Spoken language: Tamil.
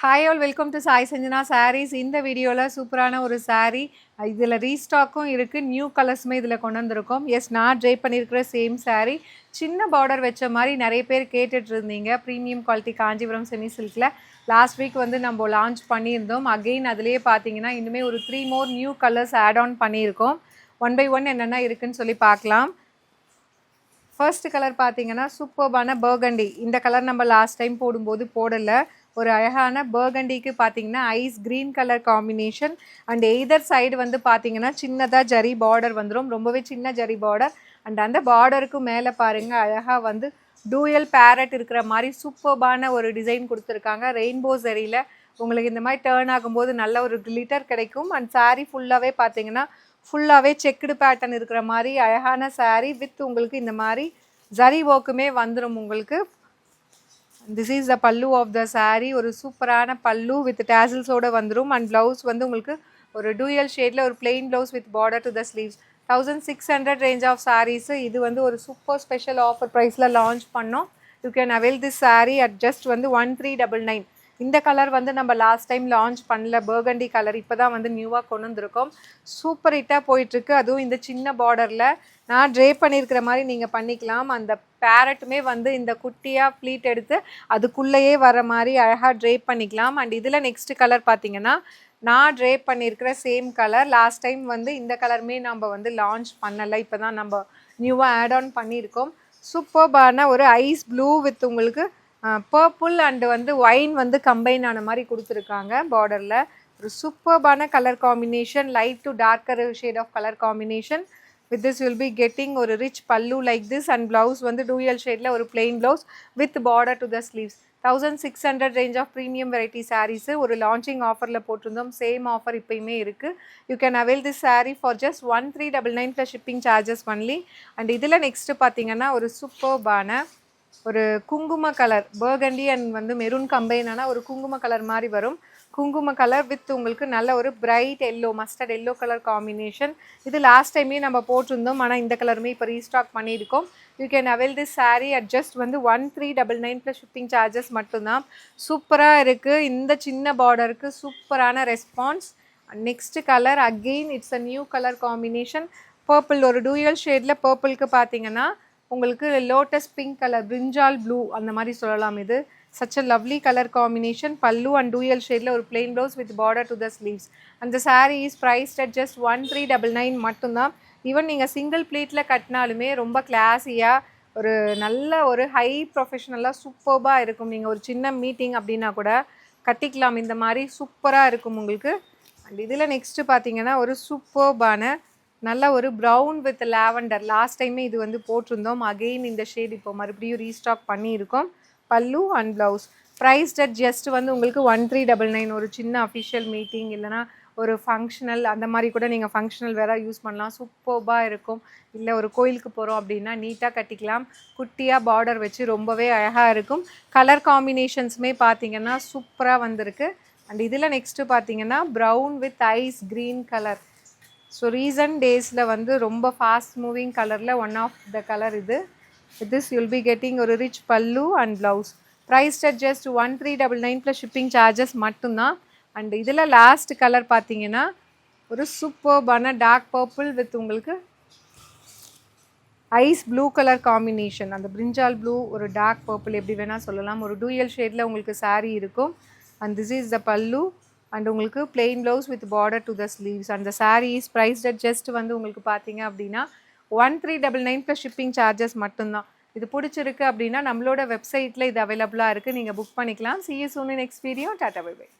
Hi all welcome to Sai Sanjana Sarees. இந்த வீடியோவில் சூப்பரான ஒரு சாரீ, இதில் ரீஸ்டாக்கும் இருக்குது, நியூ கலர்ஸுமே இதில் கொண்டு வந்திருக்கோம். எஸ், நான் ட்ரை பண்ணியிருக்கிற சேம் சாரீ, சின்ன பார்டர் வச்ச மாதிரி நிறைய பேர் கேட்டுட்டு இருந்தீங்க. ப்ரீமியம் குவாலிட்டி காஞ்சிபுரம் செமி சில்கில் லாஸ்ட் வீக் வந்து நம்ம லான்ச் பண்ணியிருந்தோம். அகெயின் அதிலேயே பார்த்தீங்கன்னா இன்னுமே ஒரு 3 more new colours add on பண்ணியிருக்கோம். ஒன் பை ஒன் என்னென்ன இருக்குதுன்னு சொல்லி பார்க்கலாம். ஃபர்ஸ்ட் கலர் பார்த்தீங்கன்னா சூப்பர்பான பர்கண்டி. இந்த கலர் நம்ம லாஸ்ட் டைம் போடும்போது போடலை. ஒரு அழகான பர்கண்டிக்கு பார்த்தீங்கன்னா ice green colour combination and either side வந்து பார்த்தீங்கன்னா சின்னதாக ஜரி பார்டர் வந்துடும், ரொம்பவே சின்ன ஜரி பார்டர். அண்ட் அந்த பார்டருக்கு மேலே பாருங்கள் அழகாக வந்து டூயல் பேரட் இருக்கிற மாதிரி சூப்பர்பான ஒரு டிசைன் கொடுத்துருக்காங்க. ரெயின்போ ஜரியில் உங்களுக்கு இந்த மாதிரி டேர்ன் ஆகும்போது நல்ல ஒரு கிளிட்டர் கிடைக்கும். அண்ட் சாரீ ஃபுல்லாகவே பார்த்தீங்கன்னா ஃபுல்லாகவே செக்குடு பேட்டர்ன் இருக்கிற மாதிரி அழகான சாரீ வித் உங்களுக்கு இந்த மாதிரி ஜரி ஒர்க்குமே வந்துடும் உங்களுக்கு. This is the pallu of the saree. ஒரு சூப்பரான பல்லு வித் டேசல்ஸோட வந்துடும். அண்ட் ப்ளவுஸ் வந்து உங்களுக்கு ஒரு டூயல் ஷேடில் ஒரு plain blouse with border to the sleeves. 1600 range of sarees. இது வந்து ஒரு சூப்பர் ஸ்பெஷல் ஆஃபர் ப்ரைஸில் லான்ச் பண்ணோம். You can avail this saree at just வந்து 1399. இந்த கலர் வந்து நம்ம லாஸ்ட் டைம் லான்ச் பண்ணல, பர்கண்டி கலர் இப்போ தான் வந்து நியூவாக கொண்டு வந்திருக்கோம். சூப்பர் ஹிட்டாக போயிட்டுருக்கு. அதுவும் இந்த சின்ன பார்டரில் நான் ட்ரே பண்ணியிருக்கிற மாதிரி நீங்கள் பண்ணிக்கலாம். அந்த பேரட்டுமே வந்து இந்த குட்டியாக ப்ளீட் எடுத்து அதுக்குள்ளேயே வர மாதிரி அழகாக ட்ரே பண்ணிக்கலாம். அண்ட் இதில் நெக்ஸ்ட் கலர் பார்த்தீங்கன்னா நான் ட்ரே பண்ணியிருக்கிற சேம் கலர். லாஸ்ட் டைம் வந்து இந்த கலருமே நம்ம வந்து லான்ச் பண்ணலை, இப்போ தான் நம்ம நியூவாக ஆட் ஆன் பண்ணியிருக்கோம். சூப்பர்பான ஒரு ஐஸ் ப்ளூ வித் உங்களுக்கு பர்பிள் அண்டு வந்து ஒயின் வந்து கம்பைன் ஆன மாதிரி கொடுத்துருக்காங்க பார்டரில். ஒரு சூப்பர்பான colour combination, light to darker shade of colour combination. With this you will be getting ஒரு rich pallu like this and blouse வந்து dual shadeல ஒரு plain blouse with border to the sleeves. 1600 range of premium variety sarees. ஒரு launching offerல போட்டிருந்தோம். சேம் ஆஃபர் இப்பயுமே இருக்குது. You can avail this saree for just 1399 plus shipping charges only. And இதில் நெக்ஸ்ட்டு பார்த்தீங்கன்னா ஒரு சூப்பர்பான ஒரு குங்கும கலர், பர்கண்டி அண்ட் வந்து மெரூன் கம்பைனான ஒரு குங்கும கலர் மாதிரி வரும். குங்கும கலர் வித் உங்களுக்கு நல்ல ஒரு bright yellow, mustard yellow colour combination. இது லாஸ்ட் டைமே நம்ம போட்டிருந்தோம், ஆனால் இந்த கலருமே இப்போ ரீஸ்டாக் பண்ணியிருக்கோம். You can avail this saree at just வந்து 1399 ப்ளஸ் ஷிப்பிங் சார்ஜஸ் மட்டும்தான். சூப்பராக இருக்குது. இந்த சின்ன பார்டருக்கு சூப்பரான response. Next colour again it's a new colour combination. Purple ஒரு டூயல் ஷேடில் பர்பிளுக்கு பார்த்தீங்கன்னா உங்களுக்கு லோட்டஸ் பிங்க் கலர், பிரிஞ்சால் ப்ளூ அந்த மாதிரி சொல்லலாம். இது such a lovely color combination. Pallu and dual shade ஒரு plain blouse with border to the sleeves. And the saree is priced at just 1399 மட்டும்தான். ஈவன் நீங்கள் சிங்கிள் ப்ளீட்டில் கட்டினாலுமே ரொம்ப கிளாஸியாக ஒரு நல்ல ஒரு ஹை ப்ரொஃபஷ்னலாக சூப்பர்பாக இருக்கும். நீங்கள் ஒரு சின்ன மீட்டிங் அப்படின்னா கூட கட்டிக்கலாம். இந்த மாதிரி சூப்பராக இருக்கும் உங்களுக்கு. அண்ட் இதில் நெக்ஸ்ட்டு பார்த்தீங்கன்னா ஒரு சூப்பர்பான நல்ல ஒரு ப்ரௌன் வித் லாவெண்டர். லாஸ்ட் டைமே இது வந்து போட்டிருந்தோம். அகெயின் இந்த ஷேட் இப்போ மறுபடியும் ரீஸ்டாக் பண்ணியிருக்கோம். பல்லு and blouse prized at just வந்து உங்களுக்கு 1399. ஒரு சின்ன அஃபிஷியல் மீட்டிங் இல்லைனா ஒரு ஃபங்க்ஷனல் அந்த மாதிரி கூட நீங்கள் ஃபங்க்ஷனல் வேறு யூஸ் பண்ணலாம். சூப்பர்பாக இருக்கும். இல்லை ஒரு கோயிலுக்கு போகிறோம் அப்படின்னா நீட்டாக கட்டிக்கலாம். குட்டியாக பார்டர் வச்சு ரொம்பவே அழகாக இருக்கும். கலர் காம்பினேஷன்ஸுமே பார்த்தீங்கன்னா சூப்பராக வந்திருக்கு. அண்ட் இதில் நெக்ஸ்ட்டு பார்த்தீங்கன்னா brown with ice green colour. So recent டேஸில் வந்து ரொம்ப ஃபாஸ்ட் மூவிங் கலரில் ஒன் ஆஃப் த கலர் இது. With this you will be getting ஒரு rich pallu and blouse. Priced at just 1399 plus shipping charges மட்டும்தான். அண்ட் இதில் லாஸ்ட் கலர் பார்த்தீங்கன்னா ஒரு சூப்பர்பான டார்க் பர்பிள் வித் உங்களுக்கு ஐஸ் ப்ளூ கலர் காம்பினேஷன். அந்த பிரிஞ்சால் ப்ளூ ஒரு டார்க் பர்பிள் எப்படி வேணால் சொல்லலாம். ஒரு டூயல் ஷேடில் உங்களுக்கு சாரீ இருக்கும். And this is the pallu and உங்களுக்கு plain blouse with border to the sleeves. அந்த sari is priced at just வந்து உங்களுக்கு பார்த்தீங்க அப்படின்னா 1399 ப்ளஸ் ஷிப்பிங் சார்ஜஸ் மட்டும்தான். இது பிடிச்சிருக்கு அப்படின்னா நம்மளோட வெப்சைட்டில் இது அவைலபிளாக இருக்குது, நீங்கள் புக் பண்ணிக்கலாம். See you soon in next video. Tata bye bye.